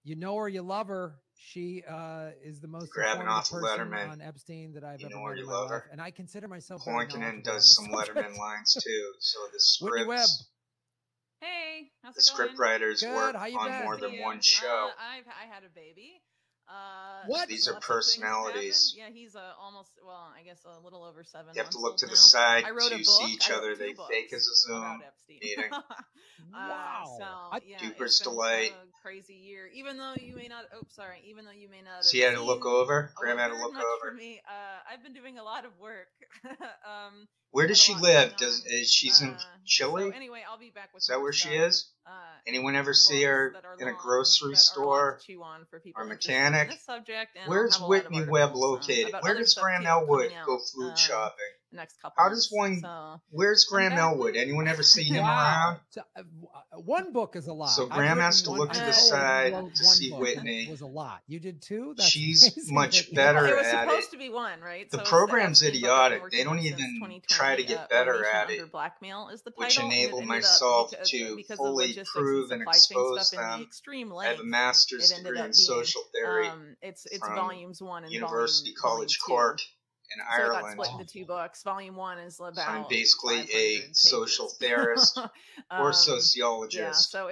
You know her, you love her. She is the most Grabbing informative off of person Letterman. on Epstein that I've You ever know her, met in you my love life, her. and I consider myself very Poinkin' knowledgeable does on this some subject. Letterman lines too. So the Whitney Webb. scripts, Hey, how's the it script going? writers Good. work How you on been? more than one show. I had a baby. What? These are Lots of things have personalities. happened. Yeah, he's almost, well, I guess a little over 7 You have to months look old to the now. side I wrote a to book. see each I wrote other. 2 They fake as a books Zoom about Epstein. meeting. Wow. So yeah, Duper's it's been delight. a crazy year. Even though you may not, even though you may not So have you had to look seen over. a Graham had to very look much over. for me. I've been doing a lot of work. Where had does a she lot live? going on. Is she's in Chile? So anyway, I'll be back with Is that more where she stuff. is? Anyone ever see her That are in a long, grocery that are a lot store to chew on for people or interested in mechanic? this subject, and I'll Where's have a lot of Whitney Webb articles, located? about Where other does stuff Graham too Elwood coming go out, food shopping? the next couple How months. does one? So Where's I'm Graham back Elwood? now. Anyone ever see him Wow. around? So, one book is a lot. So I've Graham written has to one- look to I'm the told side one to see book Whitney. was a lot. You did 2? That's She's amazing, much Whitney. better Well, it was at supposed it. to be one, right? The So it's program's Epstein book I've been idiotic. They working don't on since even 2020. try to get better Formation at Under it, Blackmail is the which title, and it enabled ended myself up to because of fully logistics prove and and supply chain expose stuff and the them. extreme I have a length. master's It ended degree up in being social theory it's from volumes 1 and University volume College 2. Cork in So it got Ireland. split into 2 books. Volume 1 is So I'm about basically 500 a pages. social theorist or sociologist. Yeah, so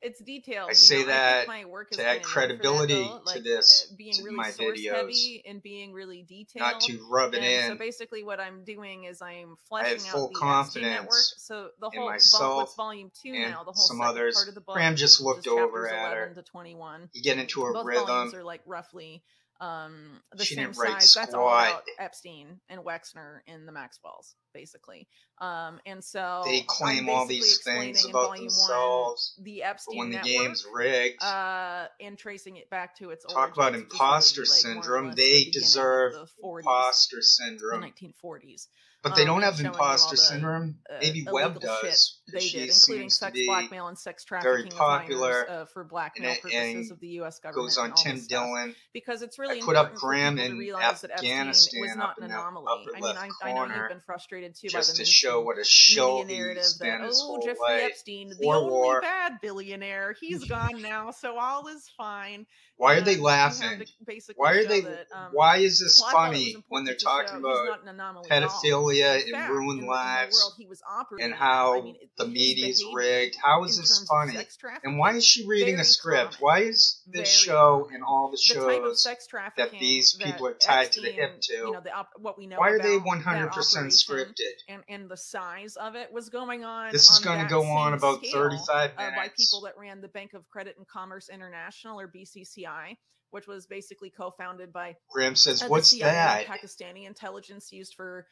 it's detailed. I say I that think my work is to add kinda known for credibility that, though, to this, being to really my source videos, heavy and being really detailed. not to rub it And so in. basically what I'm doing is I'm I have fleshing full out the Epstein network. confidence So the in whole myself what's volume 2 and now, the whole some second others. part of the book, Graham just which looked is over chapters at 11 her. to 21. You get into a Both rhythm. volumes are like roughly the She same didn't write size. That's all squat. about Epstein and Wexner and the Maxwells, basically. And so They claim I'm all basically these explaining things in about volume themselves, 1 the but Epstein when the network, game's rigged, and tracing it back to its talk about origins, which is imposter really, like, more or syndrome. less They the beginning of deserve the 40s, imposter the syndrome. 1940s. But they don't And have showing you all imposter the syndrome. Maybe Webb illegal shit does. they She did, including seems to sex be blackmail and sex very trafficking of popular minors for blackmail and purposes of the U.S. government goes on and all Tim this stuff. Dillon. Because it's really I put up important for Graham people to in realize that Epstein was Afghanistan not up an in the anomaly. upper I mean, left I know you've corner been frustrated too by just the to show mainstream what a show media narrative he's been that, his oh, whole Jeffrey life. Epstein, the For only war. bad billionaire, he's gone now, so all is fine. Why are they And you have laughing? to basically Why are show they? that, Why is this well, I thought it was funny when they're important to talking show he's about not an anomaly at all. pedophilia In and fact, ruined in the lives world he was operating and in, how I mean, the his media's behavior rigged? How is in this terms of funny? sex trafficking, And why is she reading a very script? common. Why is this Very show common. and all the The type of shows sex that trafficking these that people are tied to the Epstein, hip you to? know, what we know Why are they about 100% that operation scripted? and the size of it was going on This is going to that go on same about scale 35 by minutes. people that ran the Bank of Credit and Commerce International, or BCCI, which was basically co-founded by Graham says, the "What's CIA that?" and Pakistani intelligence used for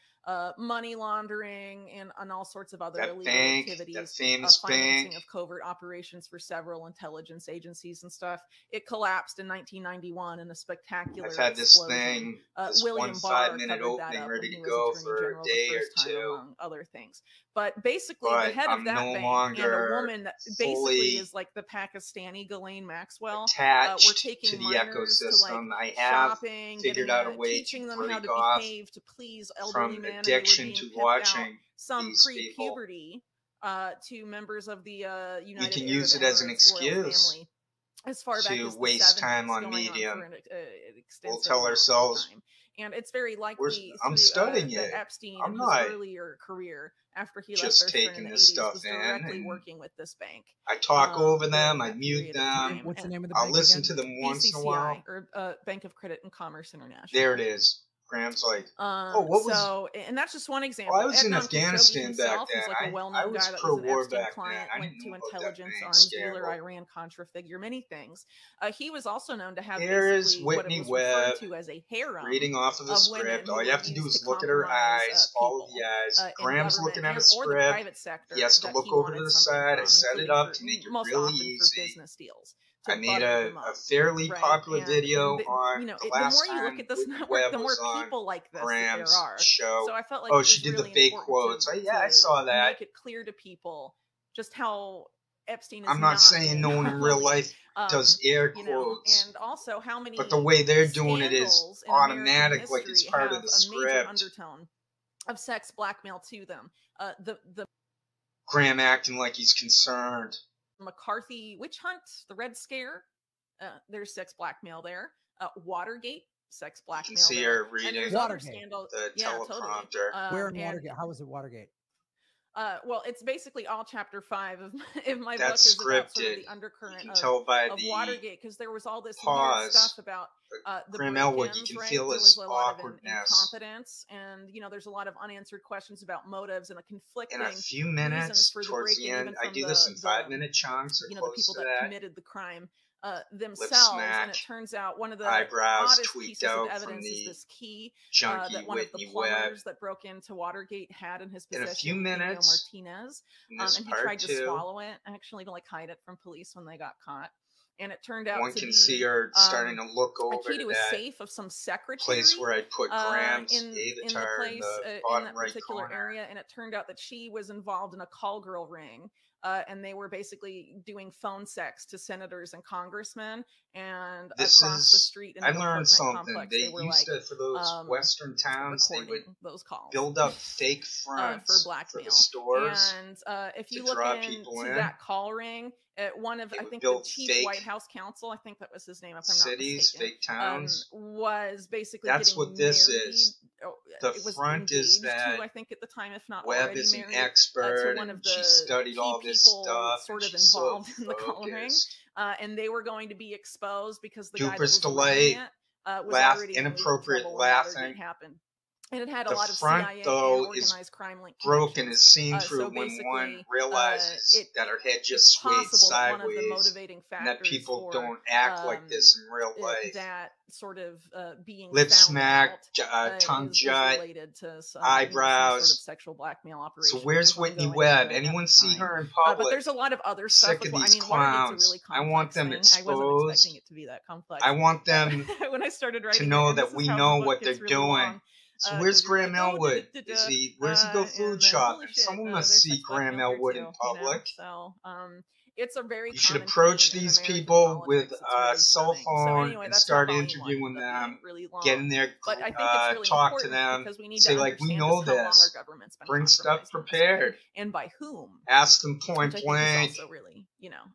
money laundering and all sorts of other That illegal bank, activities, that famous financing bank. of covert operations for several intelligence agencies and stuff. It collapsed in 1991 in a spectacular I've had this explosion. thing, this William 1 Barr 5-minute covered that opening up ready when he to was go Attorney for General a the day or first time, two. among other things. But basically, But the head I'm of that no bank and a longer woman that basically fully is like the Pakistani Ghislaine Maxwell, were attached taking to the minors to like ecosystem. I have shopping, figured getting out a way teaching to them how break to off behave to please elderly from men, and they were addiction being to pimped out watching some these people. pre-puberty to members of the We United can Arab use it as an Emirates royal excuse family as far back to as the waste 70s, time on going Medium. on for an extensive We'll tell amount of ourselves, time. And it's very likely I'm studying that it. Epstein I'm in his not earlier career, after he left just Earth in taking the this 80s, stuff was in, directly and working with this bank. I talk over them, during I that mute period of them, time. What's the And name of the I'll bank listen again? to them once in a while. BCCI, or Bank of Credit and Commerce International. There it is. Graham's like, oh, what was... So, and that's just one example. Well, I was in Adnan Afghanistan Khashoggi back himself then. is like a I well-known was guy that was an pro-war Epstein back client, then. I linked didn't to know about that intelligence, bank arms dealer, scandal. Iran-Contra figure, many things. He was also known to have Here is basically what Whitney it was Webb referred to as a harem reading off of the women script. who All you were have to do used is to look at her compromise eyes, follow people the eyes. in Graham's government looking at a or the script. private sector. He has to that look he over to wanted the something side. I from, set it including up for, to make it most really often easy. for business deals. To I made butter a them up, fairly right? popular video on you know, the the last more you look time at this Whitney network, Webb the more was on people like this that Graham's there are. show. So I felt like Oh, it was she did really the fake important quotes. to, Yeah, I saw that. make it clear to people just how Epstein is I'm not saying no one in real life does air you know, quotes, and also how many but the way they're doing it is scandals in automatic, American like it's history part of have the a major script. undertone of sex blackmail to them. The Graham acting like he's concerned. McCarthy witch hunt, the Red Scare. There's sex blackmail there. Watergate, sex blackmail. You can see there. her reading And there's Watergate. other scandals. the Yeah, teleprompter. totally. Where in Watergate? How was it Watergate? Well, it's basically all chapter 5 of my book That's is about sort of scripted. the undercurrent You can tell by of the Watergate, because there was all this pause. weird stuff about the Graham Elwood. You break-ins, can right? feel There his was a lot of awkwardness. incompetence, and there's a lot of unanswered questions about motives and a conflicting In a few reasons minutes, for the towards the break-in, end, even I from do this in 5-minute chunks or the close people to that that. committed the crime themselves. smack, And it turns out one of the eyebrows oddest tweaked pieces of out from evidence is the this key junkie that one of the Whitney Webb. plumbers that broke into Watergate had in his In possession. a few Eugenio minutes, Martinez, in this and he part tried to 2, swallow it, actually, to like hide it from police when they got caught. And it turned out one to can be see her starting to look a over key to to a that safe of some secretary place where I'd put Graham's in the avatar in place the in bottom that right particular corner. area. And it turned out that she was involved in a call girl ring. And they were basically doing phone sex to senators and congressmen, and This across the is, street in I an learned apartment something. complex, They they were used like to, for those Western towns, they would recording those calls build up fake for fronts for blackmail. the stores And if you to look draw people into in. that call ring, one of They I would think the build chief fake White House counsel, I think that was his name, if I'm not cities, mistaken, fake towns. was basically That's getting what this married. is. The It was front is engaged that to, I think at the time, if not Webb already is an married, expert, to one of and the she studied key all this people stuff, sort and of she's so involved in the call ring. focused. And they were going to be exposed because the guy that Duper's was running delight, it was already in legal inappropriate trouble when Watergate laughing. happened. And it had a The lot of front, CIA though, and is organized crime link broken, connections. is seen through So when one basically, realizes that her head it's just swayed possible that one of the sideways, motivating and that factors people for don't act like this in real life. that sort of being Lip found smack, out, tongue is jut, related to some, eyebrows. some sort of sexual blackmail operation. So where's Whitney Webb? Anyone see her in public? But there's a lot of other stuff. Sick of with, these Watergate's clowns. a really I want them complex thing. I wasn't exposed. expecting it to be that complex. I want them when I started writing to know it, and that this is we how the know book what they're gets really doing. long. So where's 'Cause you're Graham like, Elwood? da-da-da-da, Is he? Where's he go and food then, holy shopping? shit, Someone must there's see sex Graham blackmail here Elwood too, in public. So it's a very You should common approach theme in these American people with politics. a It's cell really stunning. So phone anyway, and that's start not volume interviewing one, them. really long. Get in there, But I think it's really talk to important them. because we need Say to like, we understand know just how long this. our government's been Bring stuff compromising this way, prepared. and by whom. Ask them Which point I think blank. is also really,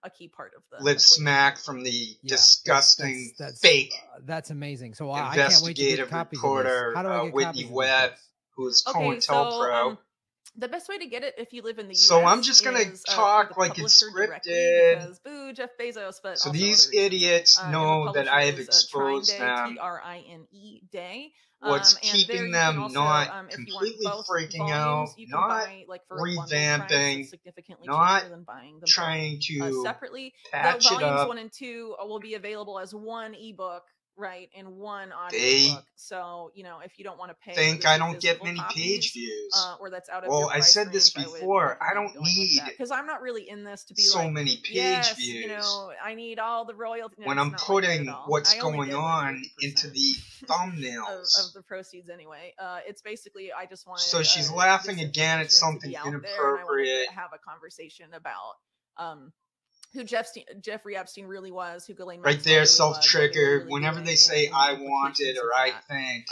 a key part of the Lip equation. smack from the disgusting, that's fake that's amazing. So I can't wait to get investigative copies reporter, of this. How do I get Whitney copies of these Webb, books? who's Okay, so COINTELPRO. the best way to get it if you live in the US So I'm just gonna is, talk through the like it's publisher directly, scripted. because boo, Jeff Bezos, but So also these other reasons. idiots And know the that I have publisher is, exposed Trine them. Day, TRINE Day. What's And there keeping you them can also, not if you want completely both freaking volumes, out, you can not buy like for a bundled price revamping, that's significantly not cheaper than buying them both, trying to separately. patch Though it volumes up. 1 and 2 will be available as one ebook, right, and one They audiobook. So if you don't want to pay, think I don't get many page views. or that's out of Well, your I price said this range, before. I don't need because I'm not really in this to be so like, many page yes, views. I need all the royalty. No, When it's I'm not like that putting at all. what's I only going get, like, on 30% into the thumbnails. of the proceeds anyway. It's basically I just wanted. So she's laughing this again at information to something be out there, and I inappropriate. wanted to have a conversation about who Jeffrey Epstein really was, who Ghislaine Right Maxwell there, really self-triggered. was, Whenever doing, they say and I the want it implications or of I that, think,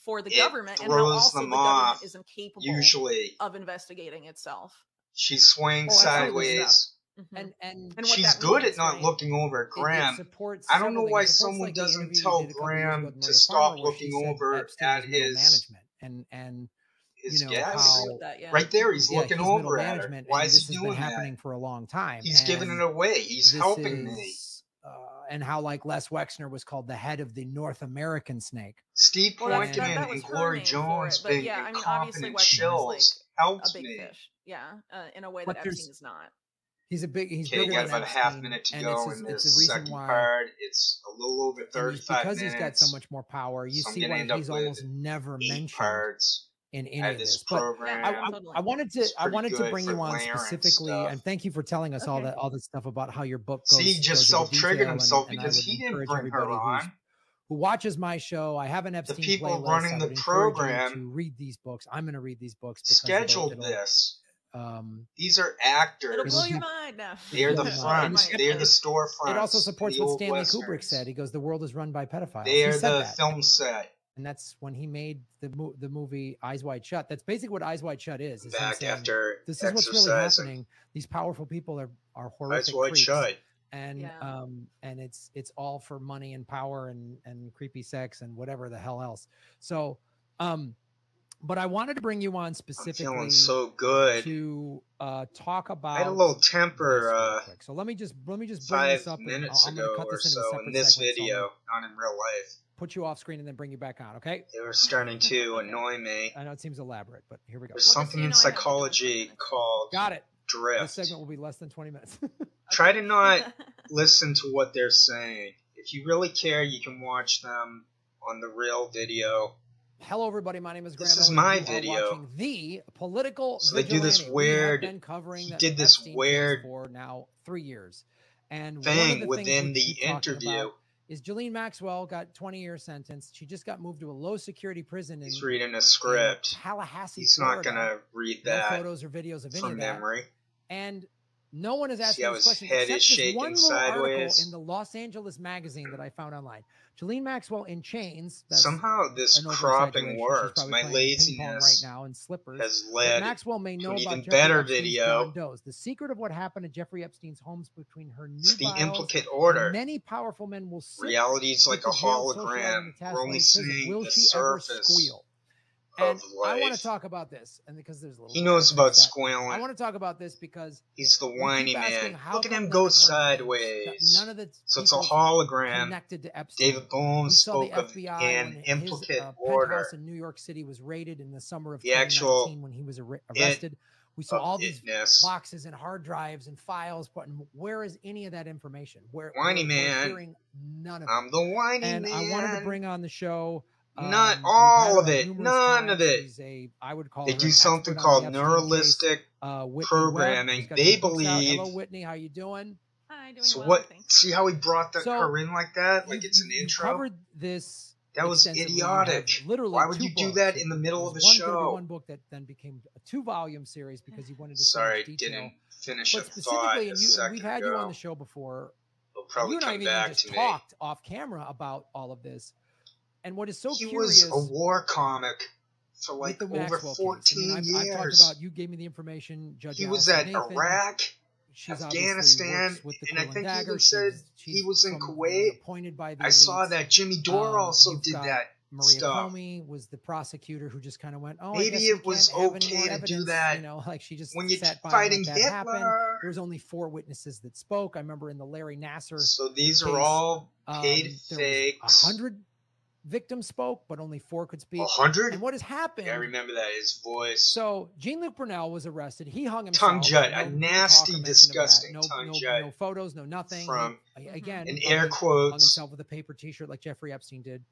for the it government, and how throws also them the government off. is incapable Usually, of investigating itself. she swings Oh, I saw this sideways. And what She's that good means, at not right? looking over at Graham. supports I don't know several why things. It supports, someone like, the doesn't interview you tell did a couple years ago Graham with to Maria stop Farmer, where looking she said over Epstein at was middle his management, and his I would guest. agree with that, yeah. Right there, he's yeah, looking he's middle over at her. management, Why and is this he has doing been happening that? for a long time. He's giving it away. He's helping me. And how, like, Les Wexner was called the head of the North American snake. Steve Well, Poynton that was and her Glory name for Jones it, but being yeah, I mean, obviously incompetent Wexner chills is helps a big me. fish, in a way But that there's- Epstein is not. He's Okay, bigger got than about a Epstein, half minute to and go it's in the this reason second why, part. It's a little over 35 because minutes. he's got so much more power. You So I'm see gonna why end up he's with almost never 8 mentioned parts in any at of this this. But program. I wanted to It's pretty to good bring for you on layering specifically, stuff. and thank you for telling us Okay. all this stuff about how your book See, he goes just into self-triggered detail, himself and I because would he didn't encourage bring her everybody on. who watches my show. I have an The Epstein people playlist. running I the would encourage you program to read these books. I'm going to read these books because scheduled it'll, this. um, These are It'll actors. blow your mind now. They're the Blow your fronts. mind. They're the storefronts. it also supports the what old Stanley Westerns. Kubrick said. He goes, "The world is run by pedophiles." They He are said the that. film set. And that's when he made the movie Eyes Wide Shut. That's basically what Eyes Wide Shut is him Back saying, after this is what's really exercising. happening. These powerful people horrific That's what it creeps. should. And it's all for money and power and creepy sex and whatever the hell else. So but I wanted to bring you on specifically. I'm feeling so good To talk about. I had a little temper So let me just bring this 5 up. minutes I'm gonna ago cut or this into a so separate in this segment, video, not in real life. Put you off screen and then bring you back on, okay? They were starting to annoy me. I know it seems elaborate, but here we go. There's something in psychology called drift. This segment will be less than 20 minutes. Try to not listen to what they're saying. If you really care, you can watch them on the real video. Hello, everybody. My name is Graham. This is my video. Watching the political. So they do this weird. He did this weird for now 3 years, and thing within the interview. Is Ghislaine Maxwell got 20-year sentence. She just got moved to a low security prison. He's reading a script. Tallahassee, He's Florida. Not gonna read that. No photos or videos of any from of that. memory. And no one is asking this question. Head is except shaking one little article sideways in the Los Angeles magazine that I found online. Ghislaine Maxwell in chains. Somehow this cropping works. My laziness right now in slippers. has led Maxwell may know to an about even Jeffrey better Epstein's video. John Doe's. The secret of what happened at JeffreyEpstein's homes between her new It's the files, implicate order. Many powerful men will sit Reality is like a with the jailed hologram. socialite We're only seeing Will the she ever surface squeal? And of life. I want to talk about this, and because there's a little. He knows about I squealing. want to talk about this because He's the whiny man. Look at him come go none of her- sideways. None of the So it's a people hologram. connected to Epstein. David Bohm We saw the spoke of FBI an when implicate his, order. penthouse in New York City was raided in the summer of The 2019 actual when he was arrested. We saw of all these itness. boxes and hard drives and files, but where is any of that information? Whiny we're man. hearing none of it. I'm the whiny And man. I wanted to bring on the show. Not we've all had of her it. numerous None times. of it. She's I would call They her do an something expert on called the Epstein neuralistic case. Whitney programming. Webb, who's got They some books out. believe. Hello, Whitney. How you doing? Hi, doing So well, what? thanks. See how he brought her in like that? Like You- it's an you intro. Covered this. That was extensively. You idiotic. have literally Why would two you do books. that in the middle of a There's show? One book that then became a 2-volume series because you wanted to. Sorry, so much detail. didn't finish a But thought specifically, a and second we've had ago. you on the show before. He'll probably you and I come even back just to me. talked off camera about all of this. And what is so He curious was a war comic for with like the over Maxwell 14 case. years. I've talked about, you gave me the information. Judge He was Allison at Nathan. Iraq, She's Afghanistan, obviously works with the and I Quill think he Dagger. even said She's he was in from- Kuwait. Appointed by the I saw elites. that Jimmy Dore also You've did got that Maria stuff. Comey was the prosecutor who just kind of went, "Oh, I Maybe guess it we was can't have any okay more to do evidence," that You know, like she just when you're sat by and fighting let that happen. Hitler. There was only 4 witnesses that spoke. I remember in the Larry Nassar So these case, are all paid there was fakes. 100 victims spoke, but only 4 could speak. 100? And what has happened? I remember that, his voice. So Jean-Luc Brunel was arrested. He hung himself. Tongue jut, No a talk or nasty, mention of that. disgusting No, tongue no, jut. No photos, no nothing. From Again, in hung air hung quotes. himself with a paper T-shirt like Jeffrey Epstein did.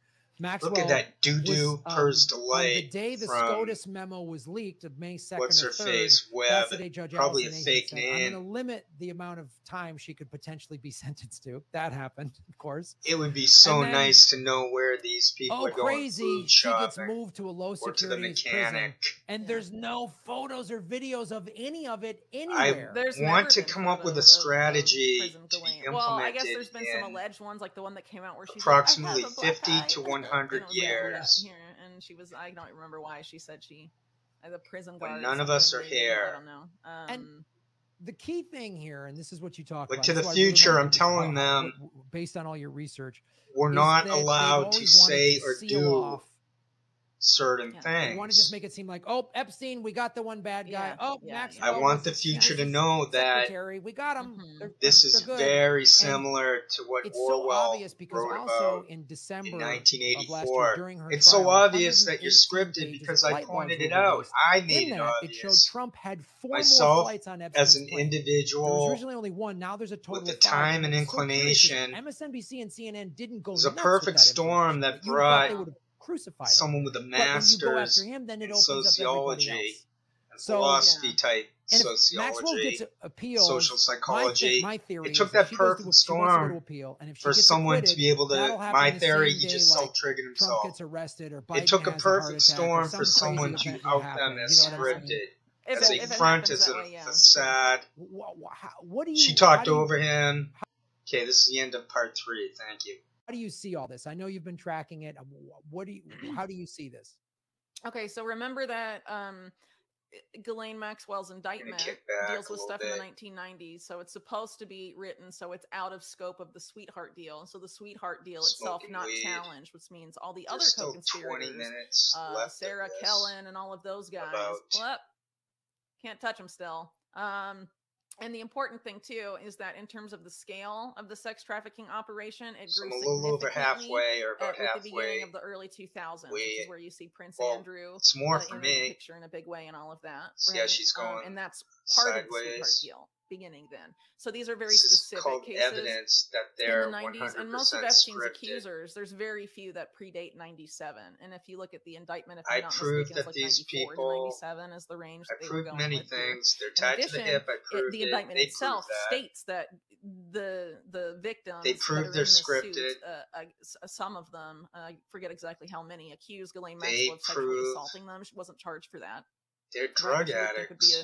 Maxwell Look at that doo-doo was, purrs on the delight day the from SCOTUS memo was leaked of May 2nd what's or her 3rd, face, Webb, that's the day Judge probably Allison a Nathan fake said, I'm name. going to limit the amount of time she could potentially be sentenced to. That happened, of course. It would be so And then- nice to know where these people are going crazy, food she gets shopping moved to a low or to the security prison. mechanic. And there's no photos or videos of any of it I anywhere. There's want never to been come up with a photos of strategy prison to be going- implemented Well, I guess there's been some in alleged ones, like the one that came out where she's approximately like, I have a black 50 eye. to And 100 it was like, years. here, and she was, I don't remember why she said she, the prison When guard. none of us are something, here. I don't know. And the key thing here, and this is what you talk Like about. to this the is why I really future, wanted I'm to- telling them, based on all your research, we're is not that they've allowed to always wanted say to or seal do off. certain Yeah. They want to just things. make it seem like, oh, Epstein, we got the one bad guy. Yeah, Oh, yeah, Maxwell yeah. I want was- the he future was to his know that secretary. We got him. Mhm. this They're is good. very similar to what It's so Orwell obvious because wrote also about in December in of last year 1984. during her It's trial, so obvious that you're 118 scripted pages because of I flight logs pointed were it out. released. I made In it that, it showed obvious. Trump had 4 more Myself, flights on as Epstein's an plane. There was individual, originally only 1. Now there's a total with the of 5. time and It's so curious because inclination, MSNBC and CNN didn't go it was a nuts with perfect that storm information. that You would have thought brought they would have crucified him. someone with a But when you go master's after him, then it in opens up everybody sociology else. and So- philosophy Yeah. type And if Maxwell sociology, gets appealed, social psychology. my theory It took is that if she goes perfect to, she wants to go to storm appeal, and if she for gets someone acquitted, to be able that'll to, happen my the theory, same he day, just like self-triggered Trump himself. gets arrested or Biden It took a has heart perfect attack or storm some for crazy someone event to that out happened, them as you know what I'm saying? scripted, If as it a happens front, that as a way, yeah. facade. What do you? She how talked do you- over him. Okay, this is the end of part 3. Thank you. How do you see all this? I know you've been tracking it. What do you? How do you see this? Okay, so remember that Ghislaine Maxwell's indictment kick back deals a with little stuff in bit. the 1990s, so it's supposed to be written so it's out of scope of the Sweetheart deal. So the Sweetheart deal itself Smoking not weed. challenged, which means all the There's other still 20 co-conspirators, minutes left Sarah of this. Kellen and all of those guys, well, can't touch them still. And the important thing too is that in terms of the scale of the sex trafficking operation, it grew a little over significantly halfway, or about with halfway. the beginning of the early 2000s, which is where you see Prince Andrew it's more for in me. the picture in a big way and all of that. Right? Yeah, she's going and that's part sideways. of the Sweetheart deal beginning then. So these are very this specific called cases evidence that they're in the 90s, 100% and most of Epstein's scripted. accusers, there's very few that predate 97. And if you look at the indictment, if I I'm not proved mistaken, that it's like these 94 people, to 97 is the range that I they proved were going many with things. Here. They're tied In addition, to the hip. I proved the indictment they itself that. states that the victims they proved that are they're in this scripted. Suit, some of them, I forget exactly how many, accused Ghislaine They Maxwell of sexually prove assaulting them. She wasn't charged for that. They're drug which addicts. would be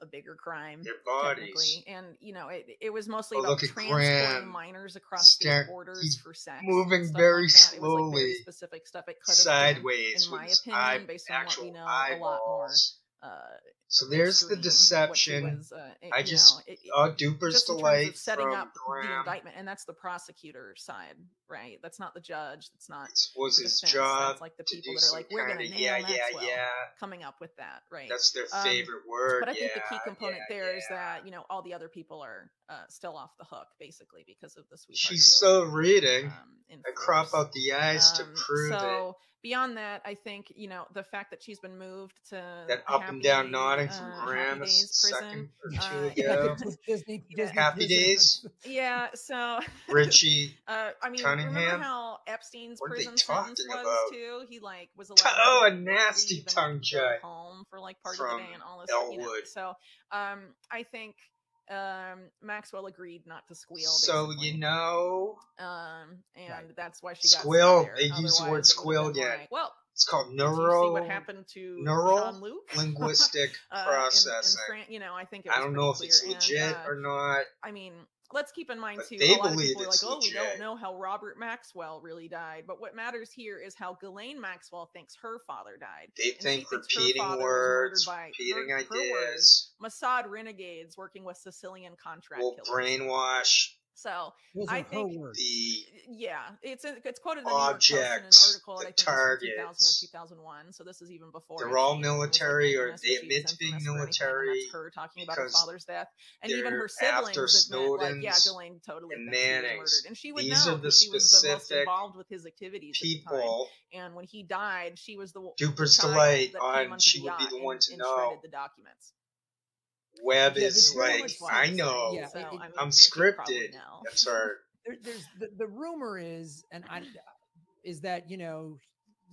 a bigger crime, their bodies. And you know, it was mostly Oh, about look at transporting Graham. minors across state borders for sex. Moving stuff very like that. It was like very slowly, specific stuff. It could have sideways, been, in my with opinion, based on what we know, a lot more. So there's the deception. Was, I just Duper's just in terms delight of setting from up Graham. the indictment, and that's the prosecutor side, right? That's not the judge. That's not. It was his defense. job. That's like the people that are like, we're gonna nail Maxwell. Coming up with that, right? That's their favorite word. But I think the key component there is that all the other people are still off the hook, basically, because of the Sweetheart. She's still reading. I crop out the eyes to prove it. Beyond that, I think the fact that she's been moved to that up and down nodding from Graham a second or two ago. Disney Happy Days. Yeah. So Richie. Cunningham. Remember how Epstein's prison sentence was too? He was allowed a nasty tongue jive home for part of the day and all this. Elwood. So I think Maxwell agreed not to squeal. So basically. and that's why she got squeal. There. They use the word squeal again. It's called neural. See what happened to neural John Luke? linguistic processing. I think I don't know if it's legit or not. I mean, let's keep in mind too. They a lot of believe people are it's like, legit. we don't know how Robert Maxwell really died. But what matters here is how Ghislaine Maxwell thinks her father died. They think repeating words, repeating ideas. Mossad renegades working with Sicilian contract will killers. Brainwash. So I think it's quoted in the New York Post in an article that I think is from 2000 or 2001. So this is even before. They're all military, or they admit to being military. That's her talking about her father's death, and even her siblings admit, Ghislaine totally murdered, and she would know. She was the most involved with his activities people. At the time. And when he died, she was the Duper's delight on. She would be the one to know. The documents. Webb is I know. Yeah, so, I'm scripted. That's our. There's the rumor is, is that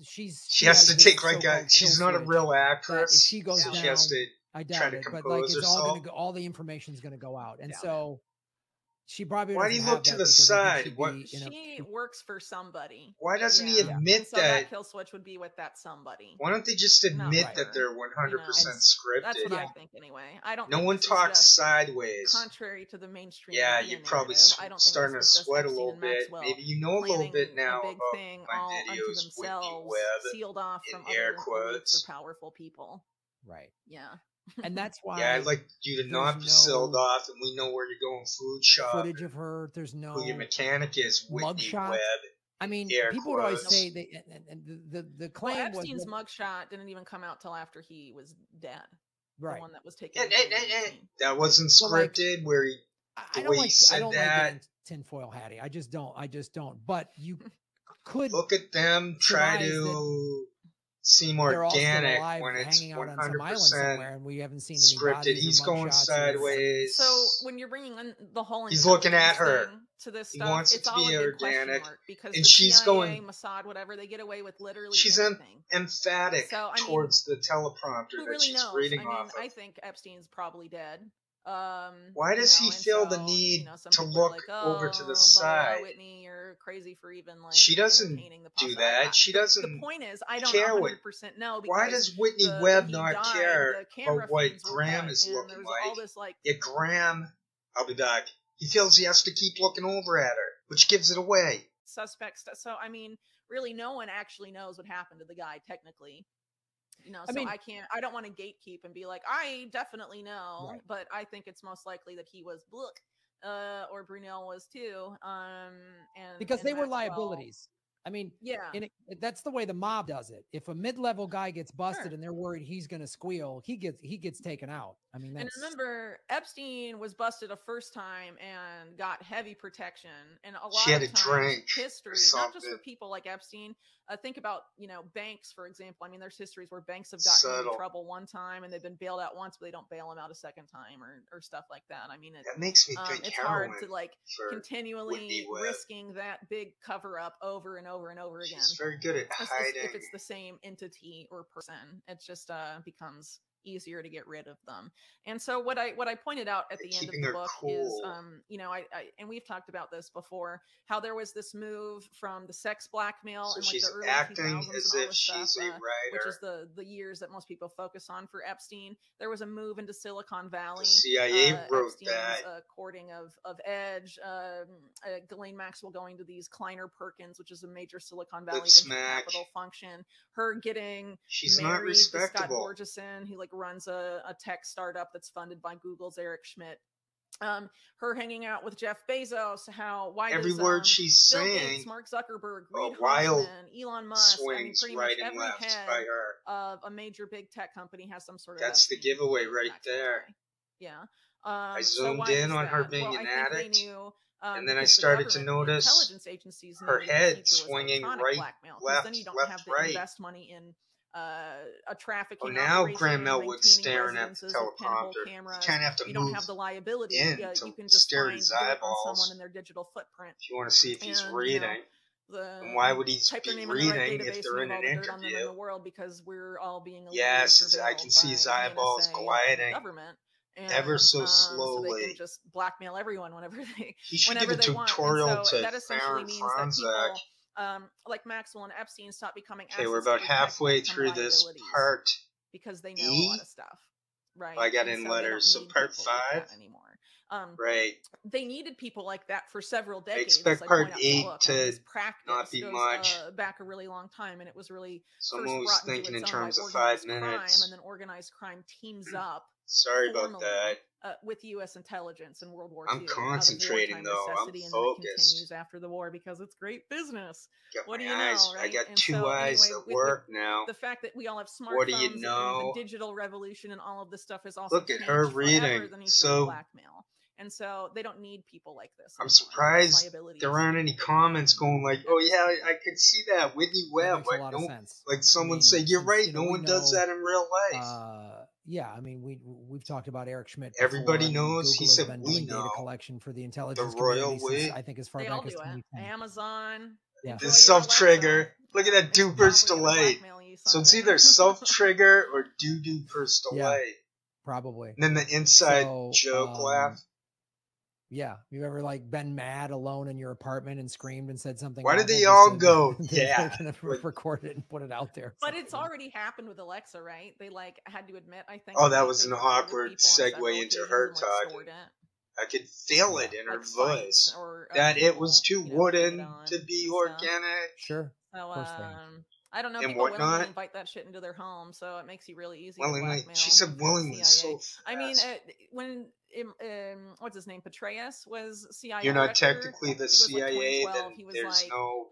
she has to take she's not a real actress. If she goes down, she has to I doubt it, but it's herself. all gonna go. All the information's gonna go out, and so. She probably. Why do you look to the side? She works for somebody. Why doesn't he admit that kill switch would be with that somebody? Why don't they just admit that they're 100% scripted? That's what I think anyway. I don't. No one talks sideways. Contrary to the mainstream. Yeah, you're probably starting to sweat a little bit. Maybe you know a little bit now about my videos. Whitney Webb, sealed off from air quotes. For powerful people. Right. Yeah. And that's why. Yeah, I'd like you to not be sealed off, and we know where you're going food shop. Footage of her. There's no. Who your mechanic is, Whitney Webb. I mean, people would always say the claim was Epstein's mugshot didn't even come out till after he was dead. Right. The one that was taken. That wasn't scripted. Where he. I don't like getting tinfoil hattie. I just don't. But you could look at them try to. Seem organic when it's 100% and we haven't seen any scripted. He's going sideways. So when you're bringing in the whole, he's looking at her. To this he stuff, wants it's it to all be a big organic, because and the she's CIA, going Mossad, whatever, they get away with literally. She's anything. Emphatic towards the teleprompter that she's reading off of. I think Epstein's probably dead. Why does he feel the need to look over to the side? Whitney, you're crazy for even she doesn't do that. She doesn't. The point is, I don't care 100% know. Why does Whitney Webb not care about what Graham is looking like? Yeah, Graham. I'll be back. He feels he has to keep looking over at her, which gives it away. Suspects. So I mean, really, no one actually knows what happened to the guy technically. You know, so I don't want to gatekeep and be like, I definitely know, but I think it's most likely that he was or Brunel was too. And because they were Maxwell. liabilities. I mean, that's the way the mob does it. If a mid-level guy gets busted and they're worried he's going to squeal, he gets taken out. I mean, and remember, Epstein was busted a first time and got heavy protection. And a lot of times, history, not just for people like Epstein. Think about, banks, for example. I mean, there's histories where banks have gotten into trouble one time and they've been bailed out once, but they don't bail them out a second time or stuff like that. I mean, that makes me think it's hard to continually risking that big cover up over and over and over again. She's very good at hiding. If it's the same entity or person, it just becomes easier to get rid of them. And so what I pointed out at the end of the book is, and we've talked about this before, how there was this move from the sex blackmail and like the early 2000s and all this stuff, which is the years that most people focus on for Epstein. There was a move into Silicon Valley. The CIA wrote Epstein's, that. Courting of Edge, Ghislaine Maxwell going to these Kleiner Perkins, which is a major Silicon Valley venture capital function. Her getting married to Scott Borgeson, who runs a tech startup that's funded by Google's Eric Schmidt. Her hanging out with Jeff Bezos. Every word she's Bill saying, Gates, Mark Zuckerberg, Reed Hoffman, Elon Musk. I mean, pretty much every head of a major big tech company has some sort of. That's the giveaway right there. Yeah. I zoomed in on her being an addict. And then I started to notice intelligence agencies her head swinging right, left, then you don't left, have to right. invest money in a trafficking now operation, Graham Elwood's staring at the teleprompter. Cameras. You can't have to you move don't have the liability. you can just stare at his eyeballs on someone in their digital footprint. If you want to see if he's reading. And why would he be reading if they're in an interview? In the world because we're all being yes, I can see his eyeballs gliding. And, ever so slowly. So they can just blackmail everyone whenever they He should give a tutorial to that essentially means that people, like Maxwell and Epstein, stop becoming. Okay, we're about halfway through this part. Because they know a lot of stuff, right? I got in letters, so part 5 anymore. Right. They needed people like that for several decades. I expect part 8 to not be much. Back a really long time, and it was really. Someone was thinking in terms of 5 minutes. And then organized crime teams up. Sorry about that. With U.S. intelligence in World War II. I'm concentrating though. I'm focused. Continues after the war because it's great business. What do you know? Right? I got two eyes that work now. The fact that we all have smartphones. What do you know? And the digital revolution and all of this stuff is also. Look at her reading. So blackmail. And so they don't need people like this. I'm surprised there aren't any comments going like, "Oh yeah, I could see that Whitney Webb." Like someone say, "You're right. No one does that in real life." Yeah, I mean, we've talked about Eric Schmidt. Everybody knows. Google he said, "We know." Data collection for the intelligence. The royal way. I think as far back as 2010. Amazon. Yeah. The self-trigger. Look at that duper's delay. So it's either self-trigger or do-do-per's delay. Yeah, probably. And then the inside joke laugh. Yeah, you ever been mad alone in your apartment and screamed and said something? Why did they all go? Yeah, they're gonna record it and put it out there. But it's already happened with Alexa, right? They had to admit, I think. Oh, that was an awkward segue into her talking. I could feel it in her voice that it was too wooden to be organic. Sure. So, I don't know. People willingly invite that shit into their home, so it makes you really easy. Willingly, she said willingly. So fast. I mean, when what's his name? Petraeus was CIA. You're not director. technically the CIA. Then there's no.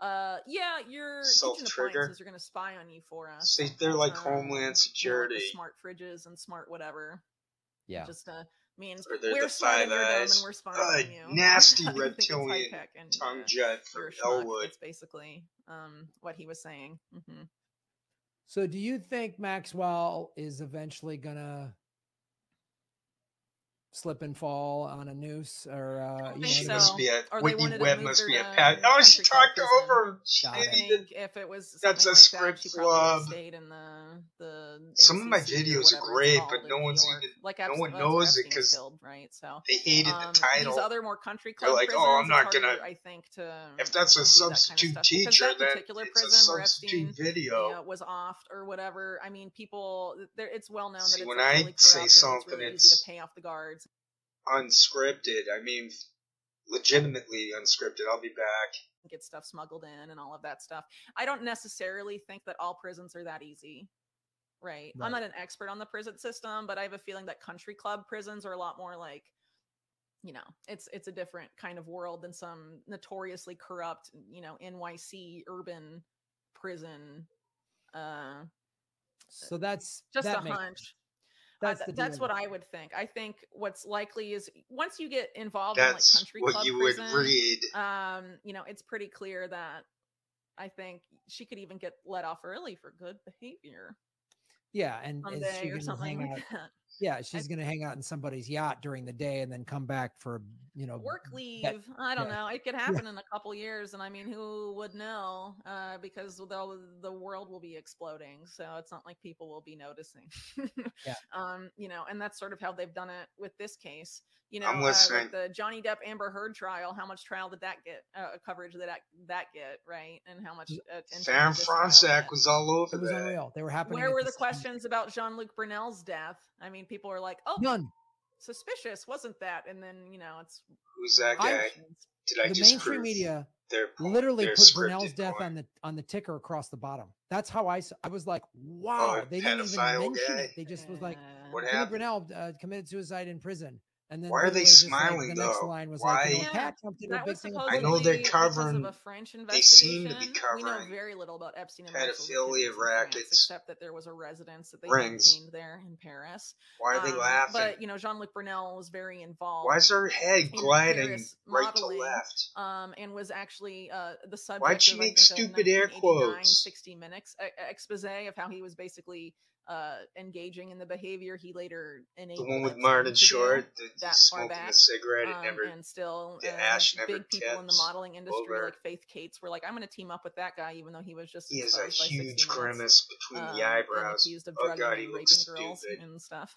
Yeah, your kitchen appliances are going to spy on you for us. See, they're like Homeland Security. Like smart fridges and smart whatever. Yeah. It just means we're smart and you're dumb and we're spying on you. Nasty reptilian tongue jet from Elwood. That's basically what he was saying. Mm-hmm. So do you think Maxwell is eventually gonna slip and fall on a noose, or she must be a Whitney Webb must be a pat. Oh, she talked over. I think if it was that's a script flub. Some of my videos are great, but no one's even no one knows it because right. So they hated the title. These other more country club they're like, oh, I'm not gonna. I think if that's a substitute teacher, then it's a substitute video. Was offed or whatever. I mean, people. It's well known that when I say something, it's easy to pay off the guards. Unscripted. I mean, legitimately unscripted. I'll be back. Get stuff smuggled in and all of that stuff. I don't necessarily think that all prisons are that easy. right? I'm not an expert on the prison system, but I have a feeling that country club prisons are a lot more like, you know, it's a different kind of world than some notoriously corrupt, you know, NYC urban prison. So that's just a hunch. That's what I would think. I think what's likely is once you get involved in like country club prison, you know, it's pretty clear that I think she could even get let off early for good behavior. Yeah, and someday or something like that. Yeah, she's going to hang out in somebody's yacht during the day and then come back for, you know, work leave. I don't know. It could happen in a couple years. And I mean, who would know? Because the world will be exploding. So it's not like people will be noticing. You know, and that's sort of how they've done it with this case. You know, like the Johnny Depp Amber Heard trial, how much trial did that get? Coverage did that get, right? And how much Farron Franczak was all over. It was unreal. They were happening. Where were the questions about Jean-Luc Brunel's death? I mean, people were like, "Oh, none. Suspicious, wasn't that?" And then, you know, it's who's that guy? The mainstream media literally put Brunel's death on the ticker across the bottom. That's how I was like, wow, they didn't even mention it. They just was like, what happened? Brunel committed suicide in prison. And then why are they smiling the next line was why? Like, you know, Cat jumped into a big thing. I know they're covering. Of a French investigation. They seem to be covering. We know very little about Epstein and pedophilia rackets, except that there was a residence that they maintained there in Paris. Why are they laughing? But you know, Jean-Luc Brunel was very involved. Why is her head gliding right to left? And was actually the subject. Why'd she make stupid air quotes? 60 Minutes expose of how he was basically engaging in the behavior he later enabled. The one with Martin Short, that smoking a cigarette and never and still big people in the modeling industry like Faith Cates were like, I'm going to team up with that guy, even though he was just he has a huge grimace between the eyebrows. Accused of drugging and raping girls and stuff.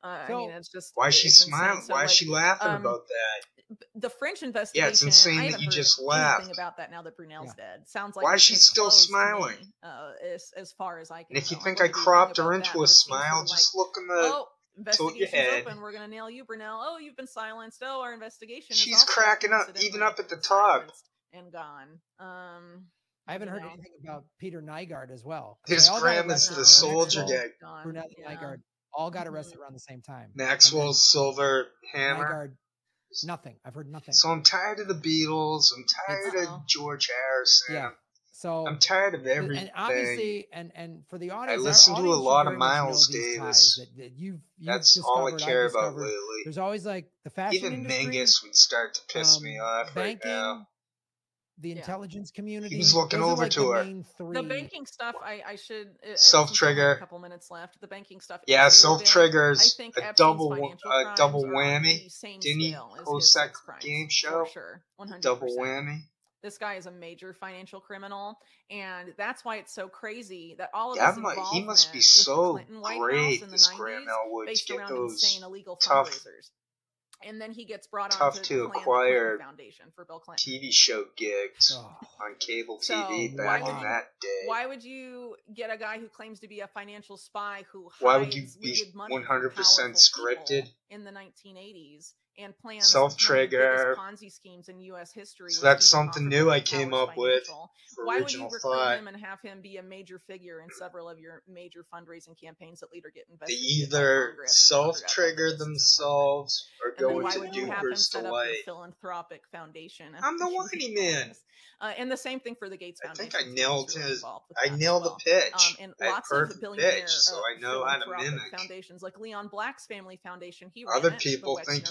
I mean, it's just why is she smiling? So, why is she laughing about that? The French investigation. Yeah, it's insane that you just laughed. Anything about that now that Brunel's dead? Sounds like why is she still smiling? As far as I can. And if you think I cropped her into a smile, just look in the tilt your head. Open. We're gonna nail you, Brunel. Oh, you've been silenced. Oh, our investigation. She's cracking up, even up at the top. And gone. I haven't heard anything about Peter Nygard as well. His grandma's the soldier guy. Brunel and Nygard all got arrested around the same time. Maxwell's silver hammer. Nygard, nothing. I've heard nothing. So I'm tired of the Beatles. I'm tired of George Harrison. Yeah. So I'm tired of everything. And obviously, and for the audience, I listen to a lot of Miles Davis. That you've That's all I care about lately. There's always like the fashion industry. Even Mingus would start to piss me off banking, right now. The intelligence community. He was looking over to her. The banking stuff, I should. Self-trigger. A couple minutes left. The banking stuff. Yeah, self-triggers. A double whammy. Didn't he host that game show? For sure. 100%. Double whammy. This guy is a major financial criminal, and that's why it's so crazy that all of this involvement he must be so great, in the this 90s, Graham Elwood, based to get around those insane illegal tough, fundraisers. And then he gets brought tough on to acquire Foundation for Bill Clinton. TV show gigs on cable TV back in that day. Why would you get a guy who claims to be a financial spy who why would you be 100% scripted in the 1980s? And plans self-trigger Ponzi schemes in U.S. history. So that's something new I came up with for Why original would you recruit him and have him be a major figure in several of your major fundraising campaigns that later get investigated? They either self-trigger themselves or go into Duper's Delight. Philanthropic foundation. I'm the whiny man. And the same thing for the Gates Foundation. I think I nailed the pitch. And I lots perfect of pitch, so I know how to mimic. Foundations like Leon Black's family foundation. Other people think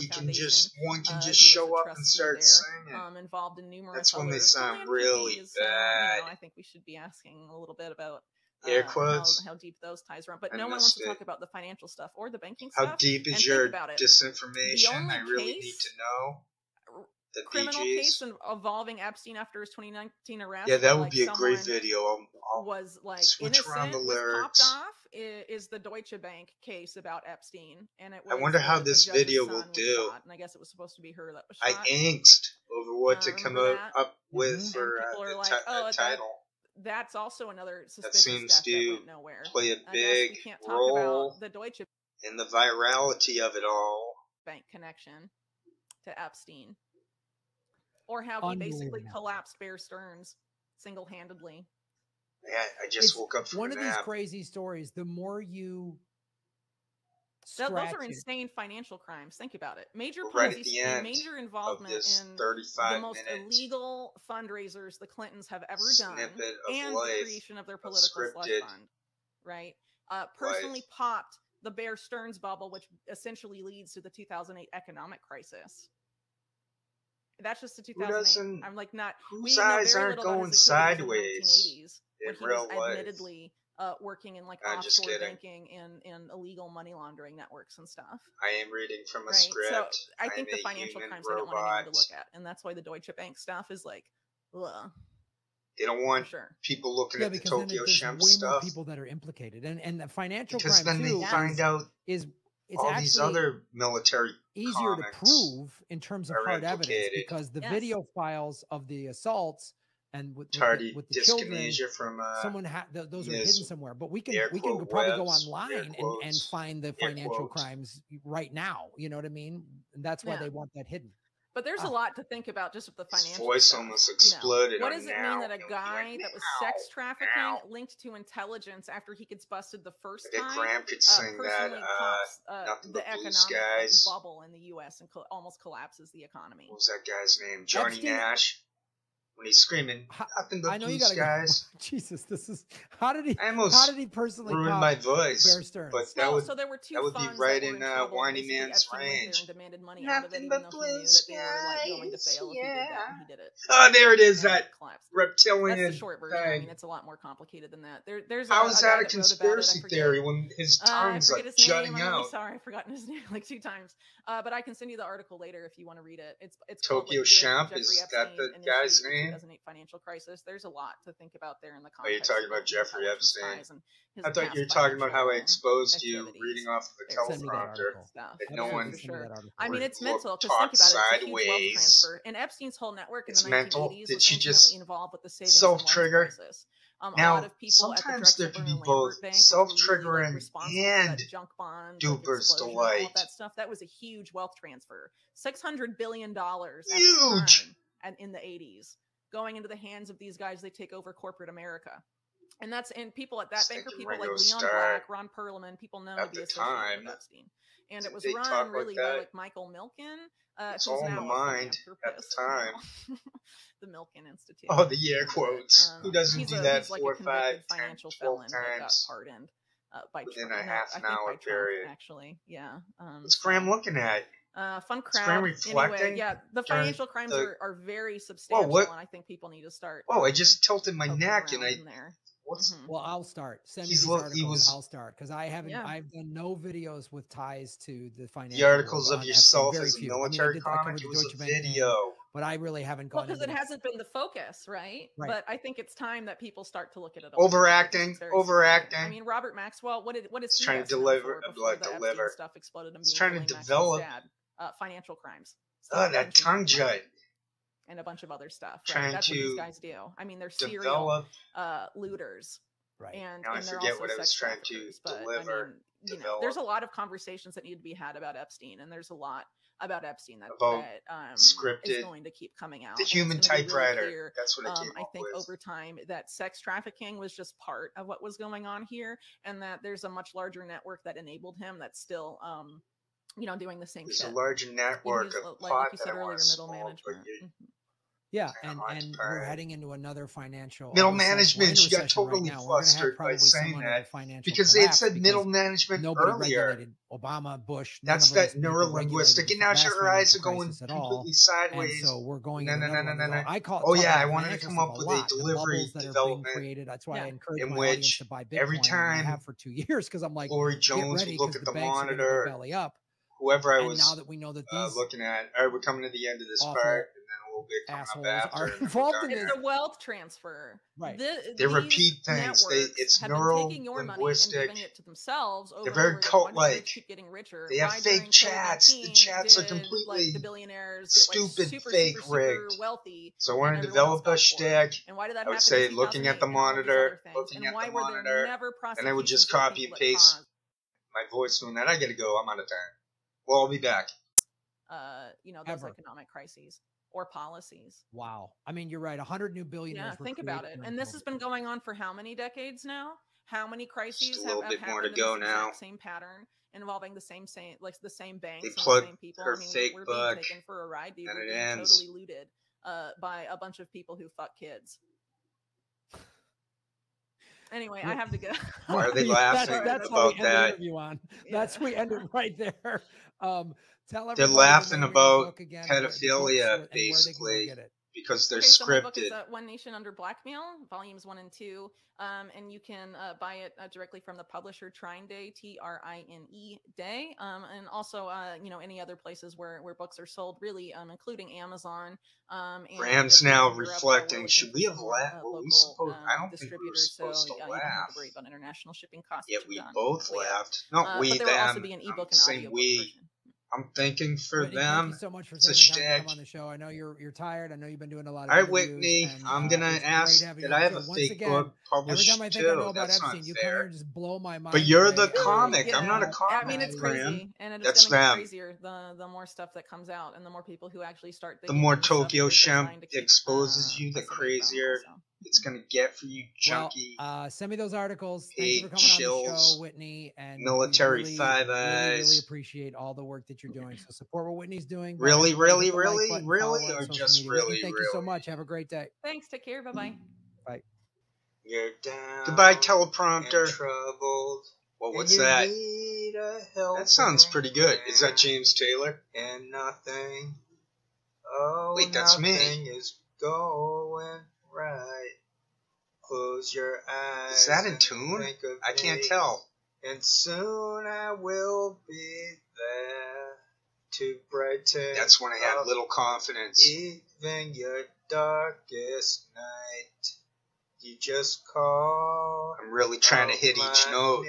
one can just show up and start singing. Involved in numerous. That's when they sound really bad. I think we should be asking a little bit about air quotes how deep those ties run. But no one wants to talk about the financial stuff or the banking stuff. How deep is your disinformation? I really need to know. The criminal case involving Epstein after his 2019 arrest. Yeah, that would be a great video. Was like switch around the lyrics. Popped off is the Deutsche Bank case about Epstein, and it was, I wonder how this video will do. And I guess it was supposed to be her that was shot. I angst over what to come up with for the title. That's also another suspicious that seems death to that went nowhere. Play a big role the Deutsche in the virality of it all. Bank connection to Epstein. Or how he basically collapsed Bear Stearns single-handedly. I just woke up from one a of nap. these crazy stories. The more you those are insane financial crimes. Think about it. Major right Ponzi at the scheme, end major involvement in 35 the most illegal fundraisers the Clintons have ever done, and the creation of their political slush fund. Right. Personally popped the Bear Stearns bubble, which essentially leads to the 2008 economic crisis. That's just the 2008. I'm like, not. Whose eyes aren't going sideways in real life? Admittedly, working in like offshore banking and illegal money laundering networks and stuff. I am reading from a script. So I think the financial crimes I don't want anyone to look at, and that's why the Deutsche Bank stuff is like, ugh. They don't want people looking at the Tokyo Shem way stuff. More people that are implicated, and the financial because crime then they find out it's all these other military easier to prove in terms of hard evidence, because the video files of the assaults and with the children from someone those are hidden somewhere, but we can probably go online and find the financial crimes right now. You know what I mean? And that's why they want that hidden. But there's a lot to think about just with the financial voice stuff. Almost exploded. What does it mean that a guy that was sex trafficking linked to intelligence after he gets busted the first time Graham could sing personally that, pops the economic bubble in the U.S. and almost collapses the economy? What was that guy's name? Johnny Nash. When he's screaming, nothing but blue skies. Jesus, this is how did he personally ruin my voice? Bear Stearns. But so there were two that would be right in Whiny Man's range. And demanded money out of it, even though he knew that they were like going to fail if he did that, and he did it. Oh, there it is, that reptilian. That's the short version. I mean, it's a lot more complicated than that. There's how is that a conspiracy theory when his tongue's like jutting out? I'm sorry, I've forgotten his name like 2 times. But I can send you the article later if you want to read it. It's Tokyo Shem. Is that the guy's name? 2008 financial crisis. There's a lot to think about there in the context. Oh, you're talking about Jeffrey Epstein. I thought you were talking about how I exposed you reading off of the teleprompter. That no one. I mean, it's mental because think about it. It's a huge wealth transfer. And Epstein's whole network in the 1980s Did was she just involved with the savings self-trigger? Now, a lot of people sometimes there can be both self-triggering and junk bonds, duper's delight. All that stuff. That was a huge wealth transfer. $600 billion. Huge. And in the 80s. Going into the hands of these guys, they take over corporate America, and people at that bank are people like Leon Black, Ron Perlman. People known to be associated with Epstein, and it was run really by like Michael Milken. It's all in the mind at the time. The Milken Institute. Oh, the air quotes. Who doesn't do that like 4, 5, 10, financial 12 felon times? That got pardoned by within Trump. a half an hour period. Actually, yeah. What's Graham looking at? Fun crowd. Anyway, yeah, the financial crimes are very substantial, and I think people need to start. I just tilted my neck, and Well, I'll start. Send me these articles. I'll start because I haven't. I've done no videos with ties to the financial. The articles of yourself as a military comic. It was a video. But I really haven't gone. Well, because it hasn't been the focus, right? But I think it's time that people start to look at it. Overacting. I mean, Robert Maxwell. What is he trying to deliver? Deliver stuff exploded. He's trying to develop financial crimes. That tongue jut. And a bunch of other stuff. Right? That's what these guys do. I mean, they're serial looters. Right. And now I forget what I was trying to deliver. I mean, there's a lot of conversations that need to be had about Epstein, and there's a lot about Epstein that scripted is going to keep coming out. The human typewriter. Really clear, that's what it came I think over time that sex trafficking was just part of what was going on here, and that there's a much larger network that enabled him that's still doing the same shit. There's a larger network of like you said earlier, middle management. Yeah, and we're heading into another financial middle management. She got totally flustered by saying that because they had said middle management earlier. Obama, Bush. That's that neuro-linguistic, and now her eyes are going completely sideways. And so we're going. No. I call it. Oh yeah, I wanted to come up with a delivery development. That's why I encourage in my which audience to buy Bitcoin. Every time I have for 2 years because I'm like, Lori Jones would look at the monitor. Belly up. Whoever I was now that we know that these looking at, all right, we're coming to the end of this part. Assholes are involved in it's a wealth transfer. Right. They repeat things. It's neuro-linguistic. Giving it to themselves. They're very cult-like. Keep getting richer. They have fake chats. The chats are completely the billionaires stupid, super rigged. Wealthy. So I want to develop a shtick. And why did that I would say looking at the monitor, and I would just copy and paste my voice doing that. I gotta go. I'm out of time. Well, I'll be back. Those economic crises. or policies. Wow. I mean, you're right. 100 new billionaires. Yeah, think about it. And this has been going on for how many decades now? How many crises have happened in this exact same pattern involving the same like the same banks and the same people? I mean, we're being taken for a ride, dude. We're being totally looted by a bunch of people who fuck kids. Anyway, I have to go. Why are they laughing that's about that? That's we end it right there. Tell everybody they're laughing about again, pedophilia, basically, because they're scripted. So my book is One Nation Under Blackmail, volumes 1 and 2, and you can buy it directly from the publisher, Trine Day, TRINE Day, and also any other places where books are sold, really, including Amazon. And Graham's now reflecting. Should we have laughed? I don't think we were supposed to laugh. You don't have to worry about international shipping costs. Yeah, we both laughed. Not we, them. There will also be an ebook and audio version. I'm thinking for Whitney, them. Thank you so much for taking time to come on the show. I know you're tired. I know you've been doing a lot of All right, Whitney, I'm going to ask that I have a fake book published every time I think I know about That's Epstein, you come here and just blow my mind. But you're the comic. I'm not a comic. I mean, it's crazy. And it's going to get crazier the more stuff that comes out and the more people who actually start thinking. The more Tokyo Shemp exposes you, the crazier it's going to get for you, junkie. Well, send me those articles. Thank you for coming on the show, Whitney. And Military Five Eyes. Really appreciate all the work that you're doing. So support what Whitney's doing. Really? Or just really? Thank you so much. Have a great day. Thanks. Take care. Bye-bye. Bye. You're down. Goodbye, teleprompter. Troubled. Well, what's that? That sounds pretty good. Is that James Taylor? And nothing. Oh, wait, that's me. Is going right. Close your eyes. Is that in tune? I can't tell. And soon I will be there to brighten. That's when I had little confidence. Even your darkest night, you just call. I'm really trying to hit each note.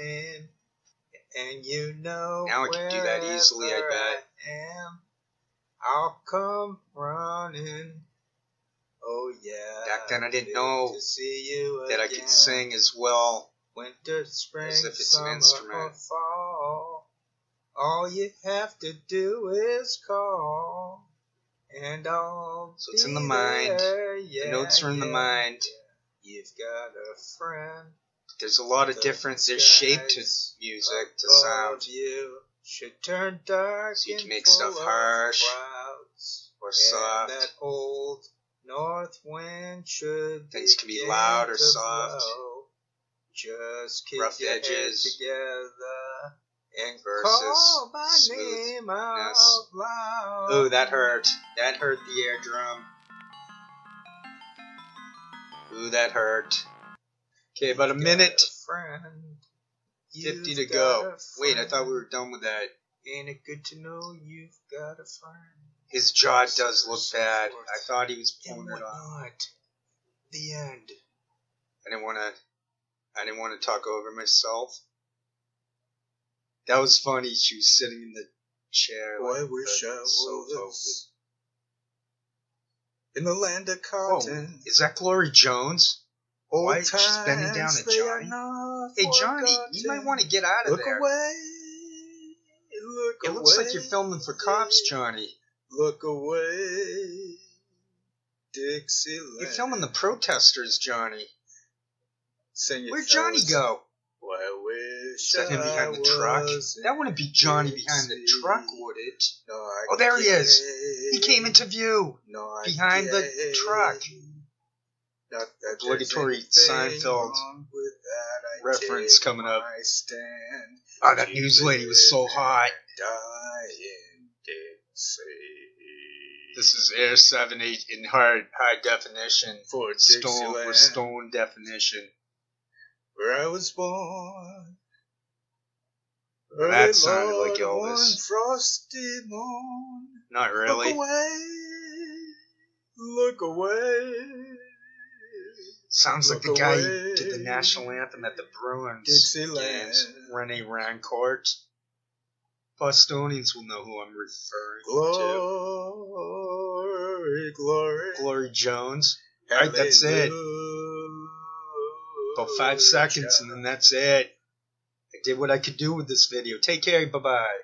And you know now I can do that easily. I bet. I'll come running. Oh yeah. Back then I didn't know that I could sing as well. Winter, spring, as if it's an instrument. Fall. All you have to do is call, and I'll so it's in the mind. Yeah, the notes are in the mind. You've got a friend. There's a lot of different. There's shape to music, to sound. You should turn dark. So you can make stuff harsh or soft. That old north wind should things can be loud or soft. Just keep rough your edges together and verses smoothness. Ooh, that hurt. That hurt the air drum. Ooh, that hurt. Okay, about a minute. 50 to go. Wait, I thought we were done with that. Ain't it good to know you've got a friend? His jaw does look bad. I thought he was pulling it off. The end. I didn't want to talk over myself. That was funny. She was sitting in the chair. Like I wish I was in the land of cotton. Oh, is that Glory Jones? Why she's bending down at Johnny? Hey Johnny, you might want to get out of there. Look away. It looks like you're filming for cops, Johnny. Look away, Dixieland. You're filming the protesters, Johnny. Where'd Johnny go? Is that him behind the truck? That wouldn't be Johnny behind the truck, would it? Oh, there he is. He came into view behind the truck. Obligatory Seinfeld reference coming up. Oh, that news lady was so hot. This is Air 7-8 in high definition. For stone definition. Where I was born. That sounded like Elvis. Frosty morn. Not really. Look away. Look away. Sounds like the guy who did the national anthem at the Bruins games. Rene Rancourt. Bostonians will know who I'm referring to. Glory Jones. Alright, that's it. About 5 seconds and then that's it. I did what I could do with this video. Take care. Bye-bye.